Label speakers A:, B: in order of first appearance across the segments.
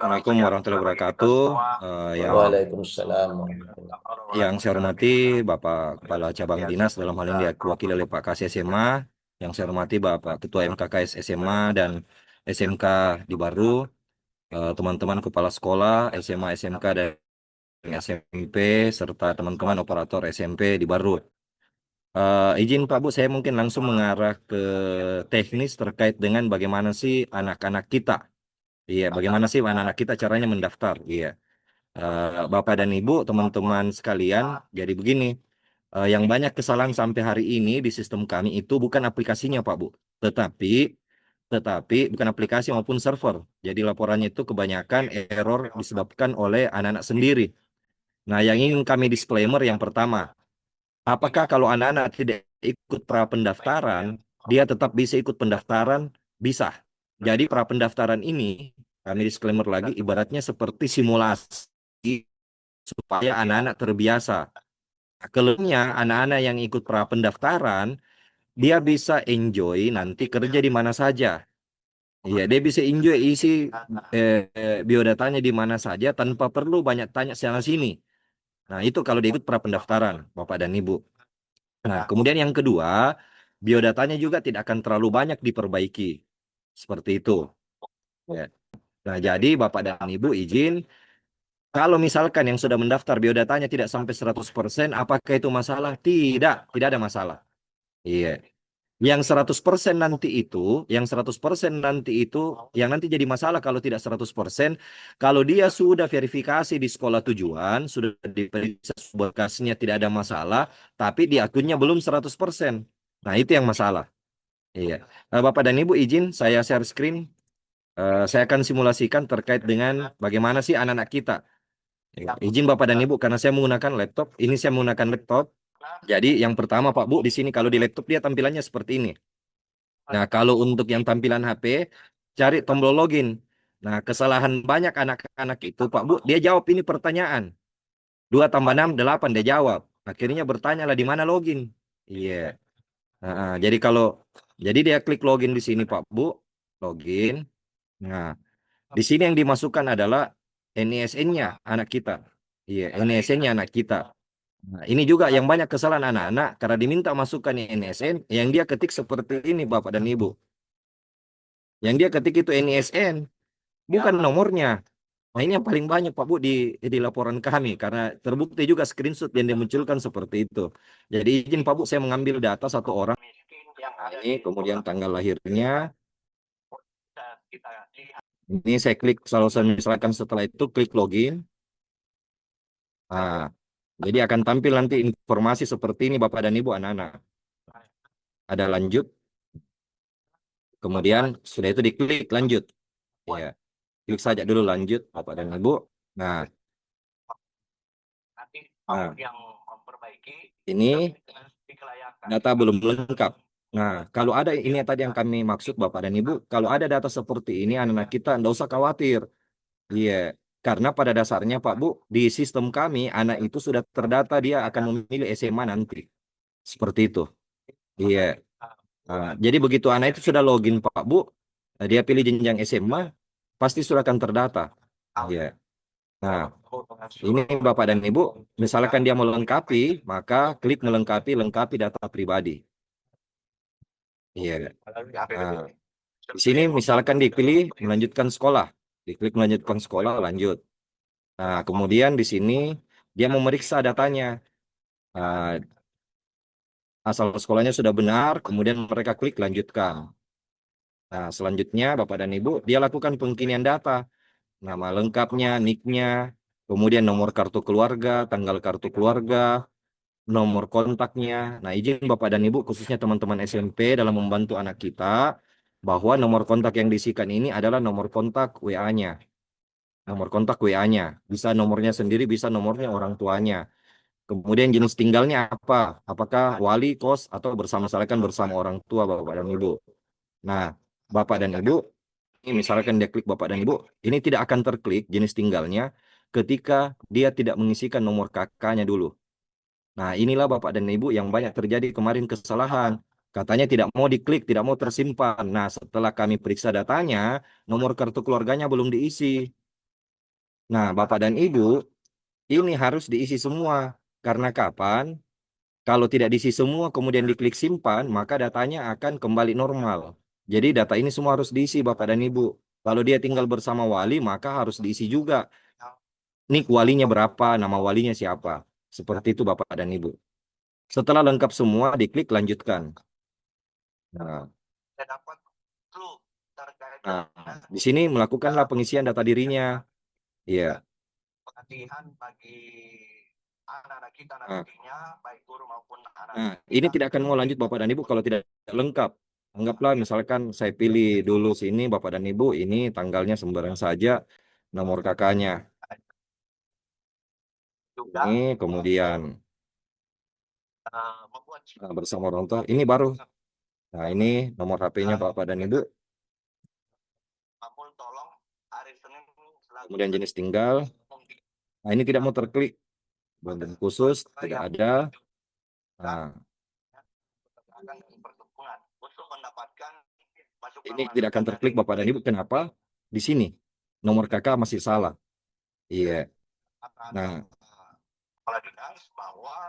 A: Assalamualaikum warahmatullahi wabarakatuh.
B: Waalaikumsalam warahmatullahi
A: Yang saya hormati Bapak Kepala Cabang Dinas, dalam hal ini diwakili oleh Pak Kasih SMA. Yang saya hormati Bapak Ketua MKKS SMA dan SMK di Baru, teman-teman kepala sekolah SMA, SMK dan SMP, serta teman-teman operator SMP di Baru. Izin Pak Bu, saya mungkin langsung mengarah ke teknis terkait dengan bagaimana sih anak-anak kita. Iya, bagaimana sih anak-anak kita caranya mendaftar? Iya. Bapak dan Ibu, teman-teman sekalian, jadi begini, yang banyak kesalahan sampai hari ini di sistem kami itu bukan aplikasinya, Pak Bu, tetapi bukan aplikasi maupun server. Jadi laporannya itu kebanyakan error disebabkan oleh anak-anak sendiri. Nah, yang ingin kami disclaimer yang pertama, apakah kalau anak-anak tidak ikut pra pendaftaran, dia tetap bisa ikut pendaftaran? Bisa. Jadi pra pendaftaran ini, kami disclaimer lagi, ibaratnya seperti simulasi supaya anak-anak terbiasa. Keluarnya anak-anak yang ikut pra pendaftaran, dia bisa enjoy nanti kerja di mana saja. Iya, dia bisa enjoy isi biodatanya di mana saja tanpa perlu banyak tanya sana sini. Nah, itu kalau dia ikut pra pendaftaran, Bapak dan Ibu. Nah, kemudian yang kedua, biodatanya juga tidak akan terlalu banyak diperbaiki. Seperti itu. Ya. Nah, jadi Bapak dan Ibu izin, kalau misalkan yang sudah mendaftar biodatanya tidak sampai 100%, apakah itu masalah? Tidak, tidak ada masalah. Iya. Yang 100% nanti itu, yang 100% nanti itu, yang nanti jadi masalah kalau tidak 100%, kalau dia sudah verifikasi di sekolah tujuan, sudah diperiksa berkasnya tidak ada masalah, tapi di akunnya belum 100%. Nah, itu yang masalah. Iya. Bapak dan Ibu izin saya share screen. Saya akan simulasikan terkait dengan bagaimana sih anak-anak kita. Ya, izin Bapak dan Ibu, karena saya menggunakan laptop. Ini saya menggunakan laptop. Jadi yang pertama Pak Bu, di sini kalau di laptop dia tampilannya seperti ini. Nah, kalau untuk yang tampilan HP, cari tombol login. Nah, kesalahan banyak anak-anak itu Pak Bu, dia jawab ini pertanyaan. 2 tambah 6 8 dia jawab. Akhirnya bertanya lah di mana login. Iya. Jadi dia klik login di sini Pak Bu, login. Nah, di sini yang dimasukkan adalah NISN-nya anak kita. Iya, NISN-nya anak kita. Nah, ini juga yang banyak kesalahan anak-anak karena diminta masukkan NISN yang dia ketik seperti ini Bapak dan Ibu. Yang dia ketik itu NISN, bukan nomornya. Nah, ini yang paling banyak Pak Bu di laporan kami karena terbukti juga screenshot yang dimunculkan seperti itu. Jadi izin Pak Bu, saya mengambil data satu orang ini, kemudian tanggal lahirnya. Ini saya klik, kalau saya misalkan setelah itu klik login. Nah, jadi akan tampil nanti informasi seperti ini Bapak dan Ibu anak-anak. Ada lanjut, kemudian sudah itu diklik lanjut. Ya, klik saja dulu lanjut Bapak dan Ibu. Nah, nah ini data belum lengkap. Nah, kalau ada ini tadi yang kami maksud Bapak dan Ibu, kalau ada data seperti ini anak-anak kita enggak usah khawatir. Iya, karena pada dasarnya Pak Bu, di sistem kami anak itu sudah terdata dia akan memilih SMA nanti. Seperti itu. Iya. Nah, jadi begitu anak itu sudah login Pak Bu, dia pilih jenjang SMA, pasti sudah akan terdata. Iya. Nah, ini Bapak dan Ibu, misalkan dia mau lengkapi, maka klik lengkapi data pribadi. Iya. Nah, di sini misalkan dipilih melanjutkan sekolah, diklik melanjutkan sekolah, lanjut. Nah, kemudian di sini dia memeriksa datanya. Nah, asal sekolahnya sudah benar, kemudian mereka klik lanjutkan. Nah, selanjutnya Bapak dan Ibu, dia lakukan pengkinian data. Nama lengkapnya, NIK-nya, kemudian nomor kartu keluarga, tanggal kartu keluarga, nomor kontaknya. Nah, izin Bapak dan Ibu, khususnya teman-teman SMP dalam membantu anak kita, bahwa nomor kontak yang diisikan ini adalah nomor kontak WA-nya. Nomor kontak WA-nya. Bisa nomornya sendiri, bisa nomornya orang tuanya. Kemudian jenis tinggalnya apa? Apakah wali, kos, atau bersama, misalkan bersama orang tua Bapak dan Ibu. Nah, Bapak dan Ibu, ini misalkan dia klik Bapak dan Ibu, ini tidak akan terklik jenis tinggalnya ketika dia tidak mengisikan nomor kakaknya dulu. Nah, inilah Bapak dan Ibu yang banyak terjadi kemarin kesalahan. Katanya tidak mau diklik, tidak mau tersimpan. Nah, setelah kami periksa datanya, nomor kartu keluarganya belum diisi. Nah, Bapak dan Ibu, ini harus diisi semua. Karena kapan? Kalau tidak diisi semua, kemudian diklik simpan, maka datanya akan kembali normal. Jadi data ini semua harus diisi, Bapak dan Ibu. Kalau dia tinggal bersama wali, maka harus diisi juga. Nih walinya berapa, nama walinya siapa. Seperti itu, Bapak dan Ibu. Setelah lengkap semua, diklik lanjutkan. Nah, nah, di sini melakukanlah pengisian data dirinya. Iya. Nah, ini tidak akan mau lanjut Bapak dan Ibu kalau tidak lengkap. Anggaplah misalkan saya pilih dulu sini Bapak dan Ibu, ini tanggalnya sembarang saja, nomor kakaknya. Ini kemudian bersama orang tua, ini baru. Nah, ini nomor HP-nya Bapak dan Ibu. Kemudian jenis tinggal. Nah, ini tidak mau terklik. Bagian khusus, tidak ada. Nah, ini tidak akan terklik Bapak dan Ibu. Kenapa? Di sini nomor kakak masih salah. Iya. Nah,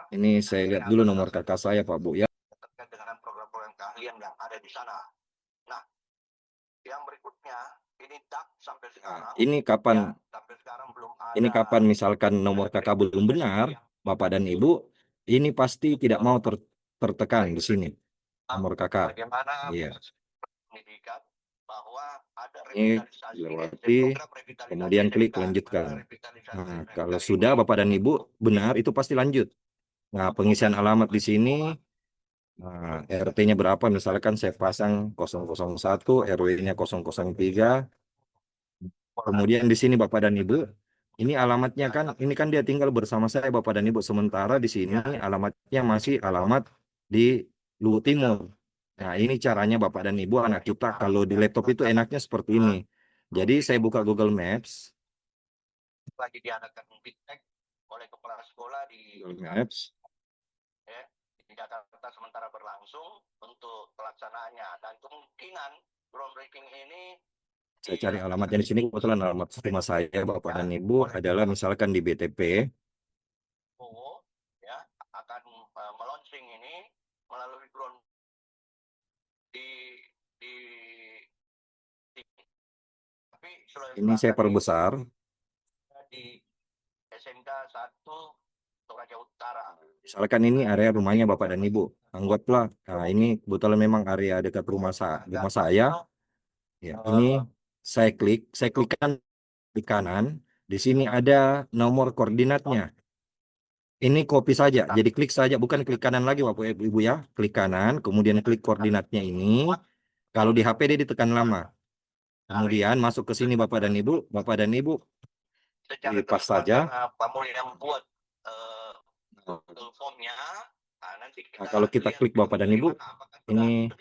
A: ini saya lihat dulu nomor kakak saya Pak Bu ya. Nah, ini kapan misalkan nomor kakak belum benar, Bapak dan Ibu, ini pasti tidak mau tertekan di sini nomor kakak. Iya. Ini dilewati, kemudian klik lanjutkan. Nah, kalau sudah Bapak dan Ibu benar, itu pasti lanjut. Nah, pengisian alamat di sini, nah, RT-nya berapa? Misalkan saya pasang 001, RW-nya 003. Kemudian di sini Bapak dan Ibu, ini alamatnya kan, ini kan dia tinggal bersama saya Bapak dan Ibu. Sementara di sini alamatnya masih alamat di Luwu Timur. Nah, ini caranya Bapak dan Ibu anak kita kalau di laptop itu enaknya seperti ini. Jadi saya buka Google Maps. Google Maps. Saya cari alamatnya di sini, kebetulan alamat rumah saya Bapak dan Ibu adalah misalkan di BTP. Ini saya perbesar. Misalkan ini area rumahnya Bapak dan Ibu. Anggaplah, nah ini kebetulan memang area dekat rumah saya. Ya, ini saya klikkan di kanan. Di sini ada nomor koordinatnya. Ini copy saja, jadi klik saja, bukan klik kanan lagi Bapak Ibu ya. Klik kanan, kemudian klik koordinatnya ini. Kalau di HP dia ditekan lama. Kemudian masuk ke sini Bapak dan Ibu pas saja. Nah, kalau kita klik Bapak dan Ibu, ini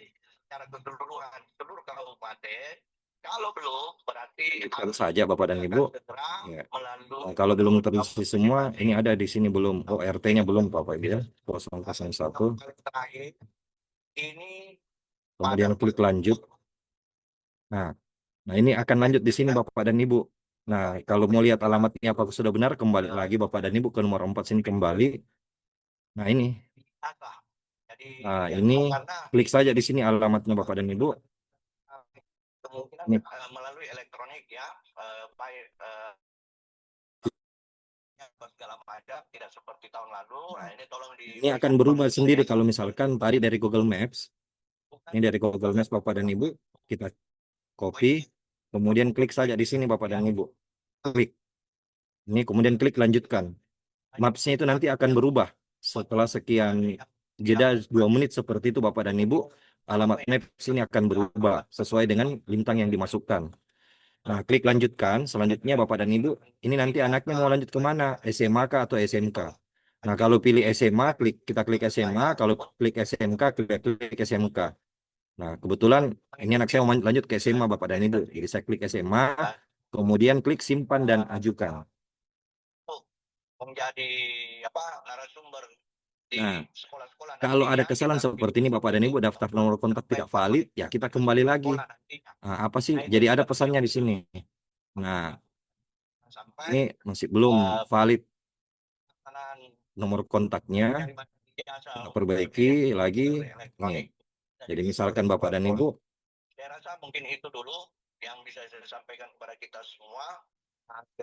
A: klik saja Bapak dan Ibu. Ya. Nah, kalau belum terisi semua, ini ada di sini belum. Oh, RT-nya belum Bapak Ibu ya. 001. Kemudian klik lanjut. Nah, ini akan lanjut di sini Bapak dan Ibu. Nah, kalau mau lihat alamatnya apakah sudah benar, kembali lagi Bapak dan Ibu ke nomor 4 sini kembali. Nah, ini. Nah, ini klik saja di sini alamatnya Bapak dan Ibu. Ini. Ini akan berubah sendiri kalau misalkan tadi dari Google Maps. Ini dari Google Maps Bapak dan Ibu. Kita copy. Kemudian klik saja di sini Bapak dan Ibu. Klik. Ini kemudian klik lanjutkan. Maps-nya itu nanti akan berubah setelah sekian jeda 2 menit seperti itu Bapak dan Ibu, alamat maps ini akan berubah sesuai dengan bintang yang dimasukkan. Nah, klik lanjutkan. Selanjutnya Bapak dan Ibu, ini nanti anaknya mau lanjut kemana? SMA kah atau SMK? Nah, kalau pilih SMA, kita klik SMA. Kalau klik SMK, klik SMK. Nah, kebetulan ini anak saya mau lanjut ke SMA Bapak dan Ibu. Jadi saya klik SMA, kemudian klik simpan dan ajukan. Nah, kalau ada kesalahan seperti ini Bapak dan Ibu, daftar nomor kontak tidak valid, ya kita kembali lagi. Nah, apa sih? Jadi ada pesannya di sini. Nah, ini masih belum valid nomor kontaknya, kita perbaiki lagi nih. Jadi misalkan Bapak dan Ibu,
B: Saya rasa mungkin itu dulu yang bisa saya sampaikan kepada kita semua.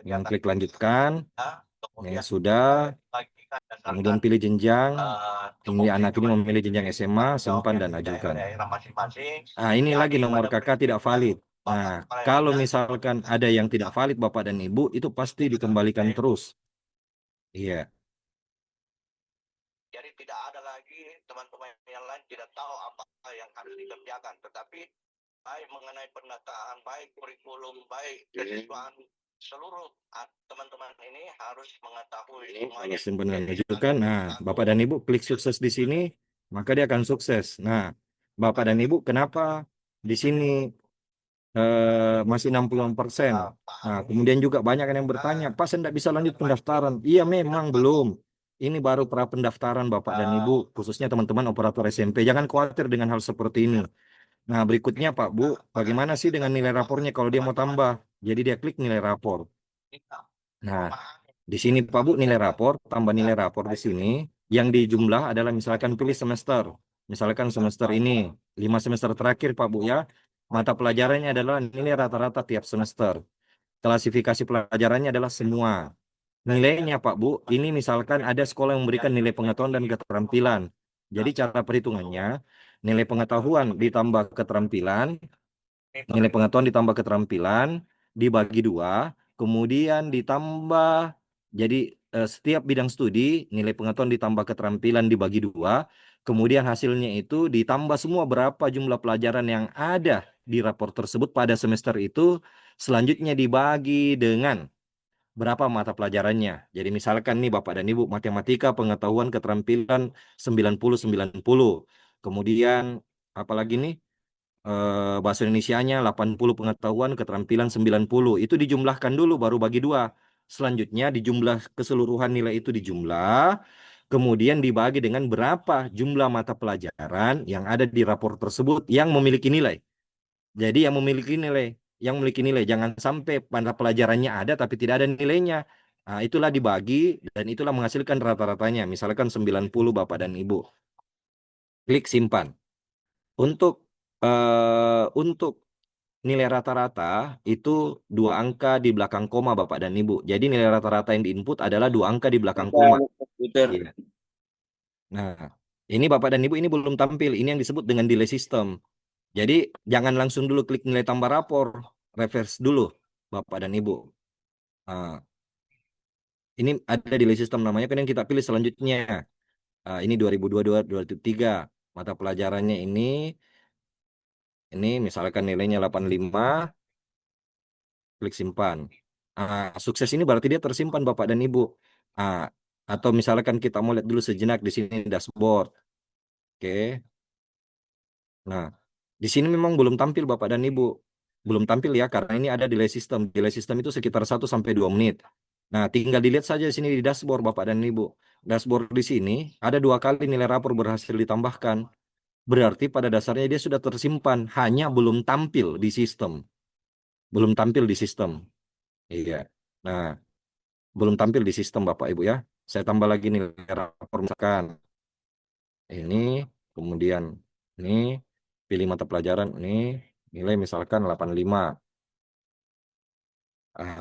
A: yang klik lanjutkan, ya
B: Kemudian
A: sudah,
B: bagikan
A: kemudian
B: berdasarkan
A: pilih jenjang, ini
B: tupoksi
A: anak ini memilih jenjang
B: dari
A: SMA,
B: jawab
A: simpan
B: yang
A: dan
B: di
A: ajukan.
B: daerah masing-masing.
A: Nah, ini lagi
B: Jadi
A: nomor
B: pada
A: kakak tidak valid. Nah,
B: Bapak Kepala
A: kalau
B: Dinas,
A: misalkan ada yang tidak valid Bapak dan Ibu, itu pasti dikembalikan terus. Iya.
B: jadi tidak ada lagi teman-teman yang lain tidak tahu apa yang harus dikerjakan. Tetapi baik mengenai pendataan, baik kurikulum, baik kesiswaan, seluruh teman-teman ini harus mengetahui semuanya.
A: Simpan dan ajukan. Nah, Bapak dan Ibu klik sukses di sini, maka dia akan sukses. Nah, Bapak dan Ibu kenapa di sini masih 60%? Nah, kemudian juga banyak yang bertanya, Pak, saya tidak bisa lanjut pendaftaran. Iya, memang belum. Ini baru pra pendaftaran Bapak dan Ibu, khususnya teman-teman operator SMP. Jangan khawatir dengan hal seperti ini. Nah, berikutnya Pak Bu, bagaimana sih dengan nilai rapornya kalau dia mau tambah? Jadi dia klik nilai rapor. Nah, di sini Pak Bu nilai rapor, tambah nilai rapor di sini. Yang dijumlah adalah misalkan pilih semester. Misalkan semester ini, 5 semester terakhir Pak Bu ya. Mata pelajarannya adalah nilai rata-rata tiap semester. Klasifikasi pelajarannya adalah semua. Nilainya Pak Bu, ini misalkan ada sekolah yang memberikan nilai pengetahuan dan keterampilan. Jadi cara perhitungannya, nilai pengetahuan ditambah keterampilan, nilai pengetahuan ditambah keterampilan, dibagi dua, kemudian ditambah, jadi setiap bidang studi, nilai pengetahuan ditambah keterampilan dibagi dua, kemudian hasilnya itu ditambah semua berapa jumlah pelajaran yang ada di rapor tersebut pada semester itu, selanjutnya dibagi dengan berapa mata pelajarannya. Jadi misalkan nih Bapak dan Ibu, matematika, pengetahuan, keterampilan 90-90. Kemudian apalagi nih? Bahasa Indonesianya 80, pengetahuan, keterampilan 90. Itu dijumlahkan dulu baru bagi dua. Selanjutnya dijumlah keseluruhan nilai itu dijumlah, kemudian dibagi dengan berapa jumlah mata pelajaran yang ada di rapor tersebut yang memiliki nilai. Jadi yang memiliki nilai jangan sampai mata pelajarannya ada tapi tidak ada nilainya. Nah, itulah dibagi dan itulah menghasilkan rata-ratanya. Misalkan 90 Bapak dan Ibu. Klik simpan. Untuk nilai rata-rata itu dua angka di belakang koma Bapak dan Ibu. Jadi nilai rata-rata yang diinput adalah dua angka di belakang koma. Iya. Nah, ini Bapak dan Ibu ini belum tampil. Ini yang disebut dengan delay system. Jadi jangan langsung dulu klik nilai tambah rapor, reverse dulu Bapak dan Ibu. Nah, ini ada delay system namanya kan yang kita pilih selanjutnya. Ini 2022-2023. Mata pelajarannya ini misalkan nilainya 85, klik simpan. Sukses ini berarti dia tersimpan Bapak dan Ibu. Ah, atau misalkan kita mau lihat dulu sejenak di sini dashboard. Oke. Nah, di sini memang belum tampil Bapak dan Ibu. Belum tampil ya karena ini ada delay system. Delay system itu sekitar 1 sampai 2 menit. Nah, tinggal dilihat saja di sini di dashboard Bapak dan Ibu. Dashboard di sini ada 2 kali nilai rapor berhasil ditambahkan. Berarti pada dasarnya dia sudah tersimpan, hanya belum tampil di sistem. Belum tampil di sistem. Iya. Nah, belum tampil di sistem Bapak Ibu ya. Saya tambah lagi nilai rapor misalkan ini, kemudian ini, pilih mata pelajaran ini, nilai misalkan 85.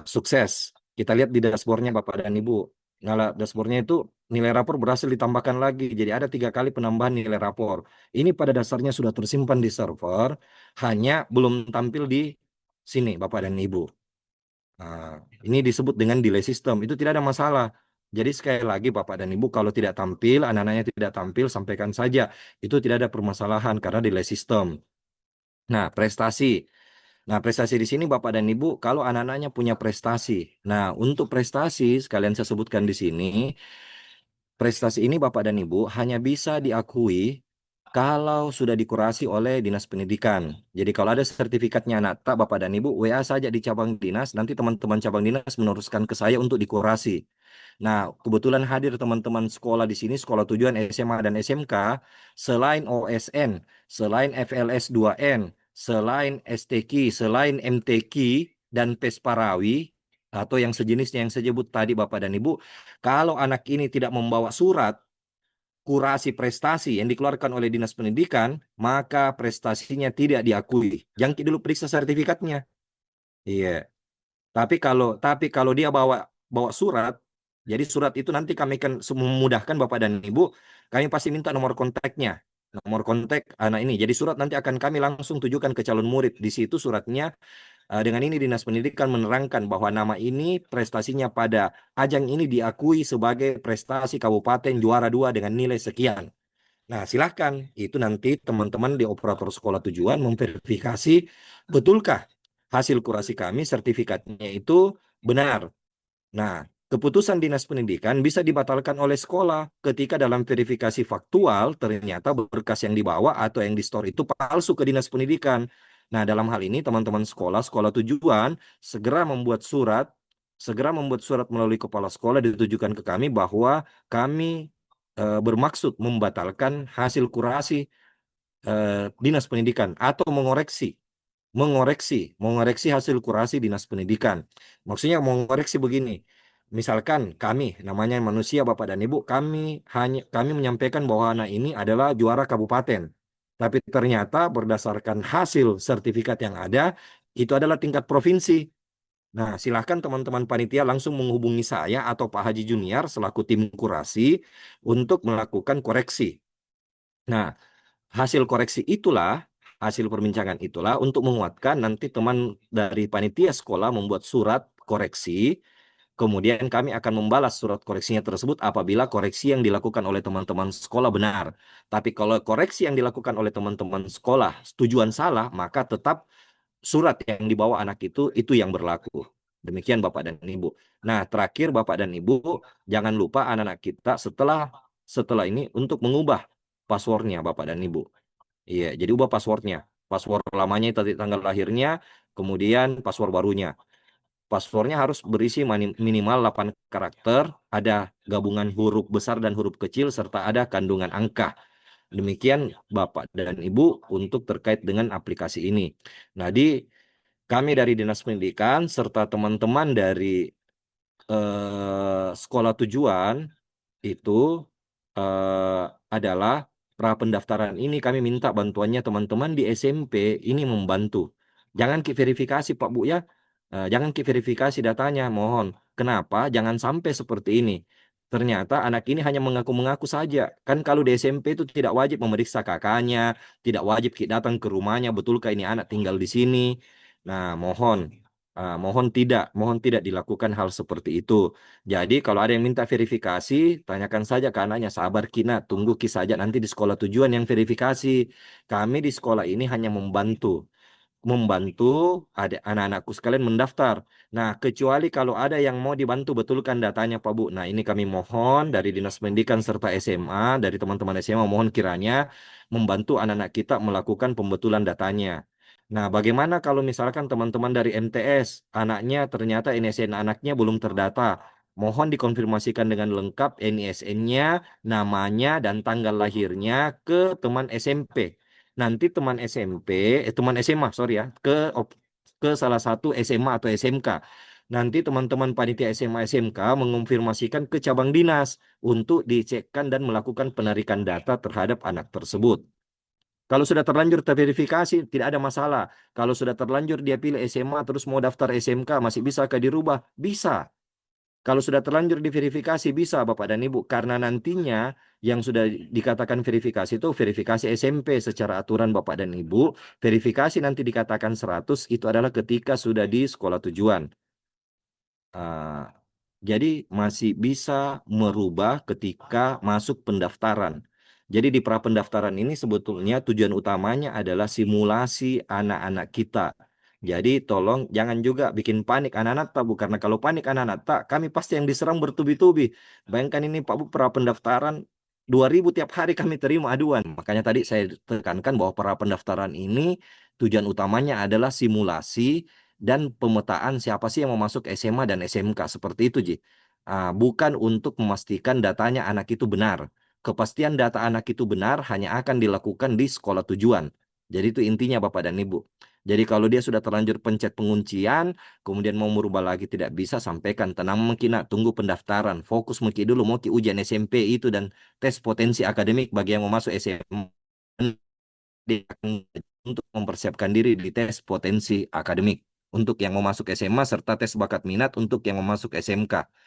A: Sukses. Kita lihat di dashboardnya Bapak dan Ibu. Nah, dashboardnya itu nilai rapor berhasil ditambahkan lagi. Jadi ada 3 kali penambahan nilai rapor. Ini pada dasarnya sudah tersimpan di server, hanya belum tampil di sini Bapak dan Ibu. Nah, ini disebut dengan delay system. Itu tidak ada masalah. Jadi sekali lagi Bapak dan Ibu kalau tidak tampil, anak-anaknya tidak tampil, sampaikan saja. Itu tidak ada permasalahan karena delay system. Nah, prestasi. Nah, prestasi di sini Bapak dan Ibu kalau anak-anaknya punya prestasi. Nah, untuk prestasi sekalian saya sebutkan di sini, prestasi ini Bapak dan Ibu hanya bisa diakui kalau sudah dikurasi oleh Dinas Pendidikan. Jadi kalau ada sertifikatnya anak tak Bapak dan Ibu, WA saja di cabang dinas, nanti teman-teman cabang dinas meneruskan ke saya untuk dikurasi. Nah, kebetulan hadir teman-teman sekolah di sini, sekolah tujuan SMA dan SMK, selain OSN, selain FLS 2N, selain STQ, selain MTQ, dan PES Parawi, atau yang sejenisnya yang saya sebut tadi Bapak dan Ibu, kalau anak ini tidak membawa surat kurasi prestasi yang dikeluarkan oleh Dinas Pendidikan, maka prestasinya tidak diakui. Jangkit dulu periksa sertifikatnya. Iya. Tapi kalau dia bawa bawa surat, jadi surat itu nanti kami akan memudahkan Bapak dan Ibu, kami pasti minta nomor kontaknya. Nomor kontak anak ini. Jadi surat nanti akan kami langsung tujukan ke calon murid. Di situ suratnya dengan ini Dinas Pendidikan menerangkan bahwa nama ini prestasinya pada ajang ini diakui sebagai prestasi kabupaten juara 2 dengan nilai sekian. Nah, silahkan. Itu nanti teman-teman di operator sekolah tujuan memverifikasi betulkah hasil kurasi kami, sertifikatnya itu benar. Nah, keputusan Dinas Pendidikan bisa dibatalkan oleh sekolah ketika dalam verifikasi faktual ternyata berkas yang dibawa atau yang di-store itu palsu ke Dinas Pendidikan. Nah, dalam hal ini teman-teman sekolah, sekolah tujuan segera membuat surat, melalui kepala sekolah ditujukan ke kami bahwa kami bermaksud membatalkan hasil kurasi Dinas Pendidikan atau mengoreksi hasil kurasi Dinas Pendidikan. Maksudnya mengoreksi begini. Misalkan kami, namanya manusia Bapak dan Ibu, kami menyampaikan bahwa anak ini adalah juara kabupaten. Tapi ternyata berdasarkan hasil sertifikat yang ada, itu adalah tingkat provinsi. Nah, silahkan teman-teman panitia langsung menghubungi saya atau Pak Haji Junior selaku tim kurasi untuk melakukan koreksi. Nah, hasil perbincangan itulah untuk menguatkan nanti teman dari panitia sekolah membuat surat koreksi, kemudian kami akan membalas surat koreksinya tersebut apabila koreksi yang dilakukan oleh teman-teman sekolah benar. Tapi kalau koreksi yang dilakukan oleh teman-teman sekolah tujuan salah, maka tetap surat yang dibawa anak itu yang berlaku. Demikian Bapak dan Ibu. Nah, terakhir Bapak dan Ibu, jangan lupa anak-anak kita setelah setelah ini untuk mengubah passwordnya Bapak dan Ibu. Iya, jadi ubah passwordnya. Password lamanya tadi tanggal lahirnya, kemudian password barunya. Passwordnya harus berisi minimal 8 karakter, ada gabungan huruf besar dan huruf kecil, serta ada kandungan angka. Demikian Bapak dan Ibu untuk terkait dengan aplikasi ini. Nah, kami dari Dinas Pendidikan serta teman-teman dari sekolah tujuan itu eh, adalah pra pendaftaran ini kami minta bantuannya teman-teman di SMP ini membantu. Jangan verifikasi Pak Bu ya. Jangan verifikasi datanya, mohon. Kenapa? Jangan sampai seperti ini. Ternyata anak ini hanya mengaku-mengaku saja. Kan kalau di SMP itu tidak wajib memeriksa kakaknya, tidak wajib datang ke rumahnya, betulkah ini anak tinggal di sini. Nah, mohon tidak dilakukan hal seperti itu. Jadi kalau ada yang minta verifikasi, tanyakan saja ke anaknya, sabar Kina, tunggu Ki saja nanti di sekolah tujuan yang verifikasi. Kami di sekolah ini hanya membantu ada anak-anakku sekalian mendaftar. Nah, kecuali kalau ada yang mau dibantu betulkan datanya Pak Bu. Nah, ini kami mohon dari Dinas Pendidikan serta SMA, dari teman-teman SMA mohon kiranya membantu anak-anak kita melakukan pembetulan datanya. Nah, bagaimana kalau misalkan teman-teman dari MTS, anaknya ternyata NISN anaknya belum terdata? Mohon dikonfirmasikan dengan lengkap NISN-nya, namanya, dan tanggal lahirnya ke teman SMP. Nanti teman SMP, teman SMA, sorry ya, ke salah satu SMA atau SMK. Nanti teman-teman panitia SMA SMK mengonfirmasikan ke cabang dinas untuk dicekkan dan melakukan penarikan data terhadap anak tersebut. Kalau sudah terlanjur terverifikasi, tidak ada masalah. Kalau sudah terlanjur dia pilih SMA terus mau daftar SMK, masih bisakah dirubah? Bisa. Kalau sudah terlanjur diverifikasi bisa Bapak dan Ibu karena nantinya yang sudah dikatakan verifikasi itu verifikasi SMP secara aturan Bapak dan Ibu, verifikasi nanti dikatakan 100 itu adalah ketika sudah di sekolah tujuan. Ah, jadi masih bisa merubah ketika masuk pendaftaran. Jadi di pra pendaftaran ini sebetulnya tujuan utamanya adalah simulasi anak-anak kita. Jadi tolong jangan juga bikin panik anak-anak tak Bu, karena kalau panik anak-anak tak, kami pasti yang diserang bertubi-tubi. Bayangkan ini Pak Bu pra pendaftaran 2.000 tiap hari kami terima aduan. Makanya tadi saya tekankan bahwa pra pendaftaran ini tujuan utamanya adalah simulasi dan pemetaan siapa sih yang mau masuk SMA dan SMK seperti itu, Ji. Bukan untuk memastikan datanya anak itu benar. Kepastian data anak itu benar hanya akan dilakukan di sekolah tujuan. Jadi itu intinya Bapak dan Ibu. Jadi kalau dia sudah terlanjur pencet penguncian, kemudian mau merubah lagi tidak bisa, sampaikan tenang mungkin nak tunggu pendaftaran. Fokus mungkin dulu mau ki ujian SMP itu dan tes potensi akademik bagi yang mau masuk SMA. Dia akan untuk mempersiapkan diri di tes potensi akademik untuk yang mau masuk SMA serta tes bakat minat untuk yang mau masuk SMK.